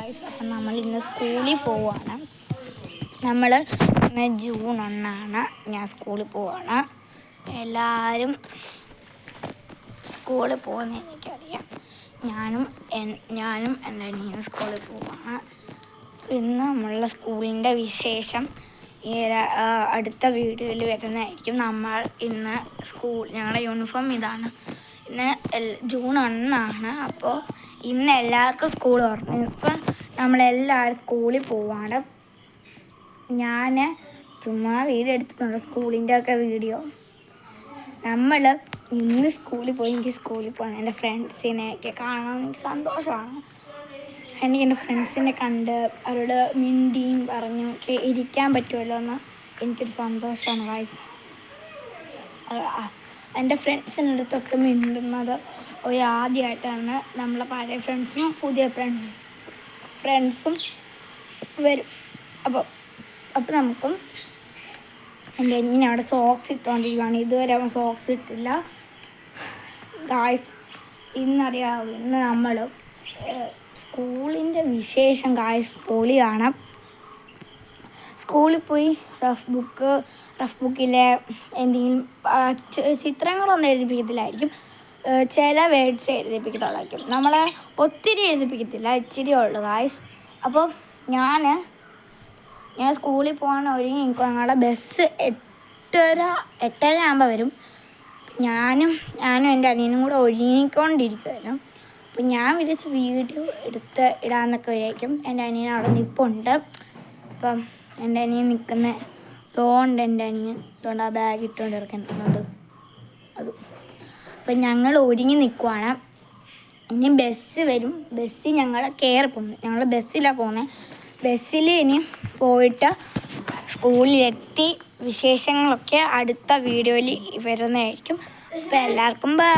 Guys. അപ്പം നമ്മൾ ഇന്ന് സ്കൂളിൽ പോവാണ്. നമ്മൾ ഇന്ന് ജൂൺ 1 ഞാൻ സ്കൂളിൽ പോവാണ്. എല്ലാവരും സ്കൂളിൽ പോകുന്ന എനിക്കറിയാം. ഞാനും എൻ്റെ അനിയനും സ്കൂളിൽ പോവാണ്. ഇന്ന് നമ്മളുടെ സ്കൂളിൻ്റെ വിശേഷം ഈ അടുത്ത വീഡിയോയിൽ വരുന്നതായിരിക്കും. നമ്മൾ ഇന്ന് ഞങ്ങളുടെ യൂണിഫോം ഇതാണ്. ഇന്ന് ജൂൺ 1 അപ്പോൾ ഇന്ന് എല്ലാവർക്കും സ്കൂൾ തുറന്നു. ഇപ്പം നമ്മളെല്ലാവരും സ്കൂളിൽ പോവാണ്. ഞാൻ ചുമ്മാ വീഡിയോ എടുത്തിട്ടുണ്ട്, സ്കൂളിൻ്റെ ഒക്കെ വീഡിയോ. നമ്മൾ ഇന്ന് സ്കൂളിൽ പോയി. എനിക്ക് സ്കൂളിൽ പോകണം. എൻ്റെ ഫ്രണ്ട്സിനെയൊക്കെ കാണാൻ എനിക്ക് സന്തോഷമാണ്. എനിക്ക് എൻ്റെ ഫ്രണ്ട്സിനെ കണ്ട് അവരോട് മിണ്ടിയും പറഞ്ഞും ഒക്കെ ഇരിക്കാൻ പറ്റുമല്ലോ എന്ന് എനിക്കൊരു സന്തോഷമാണ് ഗായ്സ്. എൻ്റെ ഫ്രണ്ട്സിൻ്റെ അടുത്തൊക്കെ മിണ്ടുന്നത് ആദ്യമായിട്ടാണ്. നമ്മളെ പഴയ ഫ്രണ്ട്സും പുതിയ ഫ്രണ്ട്സും വരും. അപ്പോൾ നമുക്കും എൻ്റെ അനിയൻ അവിടെ സോക്സ് ഇട്ടുകൊണ്ടിരിക്കുകയാണ്. ഇതുവരെ അവൻ സോക്സ് ഇട്ടില്ല ഗായ്സ്. ഇന്ന് നമ്മൾ സ്കൂളിൻ്റെ വിശേഷം ഗായ്സ് പൊളിയാണ്. സ്കൂളിൽ പോയി റഫ് ബുക്കിലെ എന്തെങ്കിലും ചിത്രങ്ങളൊന്നും എഴുതിപ്പിക്കത്തില്ലായിരിക്കും. ചില വേർഡ്സ് എഴുതിപ്പിക്കത്തുള്ളായിരിക്കും. നമ്മളെ ഒത്തിരി എഴുതിപ്പിക്കത്തില്ല, ഇച്ചിരി ഉള്ളു ഗായ്സ്. അപ്പോൾ ഞാൻ സ്കൂളിൽ പോകാൻ ഒരുങ്ങി നിൽക്കും. ഞങ്ങളുടെ ബസ് 8:30 ആകുമ്പോൾ വരും. ഞാനും എൻ്റെ അനിയനും കൂടെ ഒരുങ്ങിക്കൊണ്ടിരിക്കുമായിരുന്നു. അപ്പോൾ ഞാൻ വിചാരിച്ച് വീഡിയോ എടുത്ത് ഇടാമെന്നൊക്കെ വിചാരിക്കും. എൻ്റെ അനിയൻ അവിടെ നിൽപ്പുണ്ട്. അപ്പം എൻ്റെ അനിയൻ നിൽക്കുന്ന എൻ്റെ അനിയൻ ആ ബാഗ് ഇട്ടുകൊണ്ട് ഇറക്കുന്നുണ്ട്. അത് അപ്പം ഞങ്ങൾ ഒരുങ്ങി നിൽക്കുവാണ്. ഇനി ബസ് വരും. ബസ്സിൽ ഞങ്ങൾ കയറി പോകുന്നു. ഞങ്ങൾ ബസ്സിലാണ് പോകുന്നത്. ബസ്സിൽ ഇനി പോയിട്ട് സ്കൂളിലെത്തി വിശേഷങ്ങളൊക്കെ അടുത്ത വീഡിയോയിൽ വരുന്നതായിരിക്കും. അപ്പോൾ എല്ലാവർക്കും ബൈ.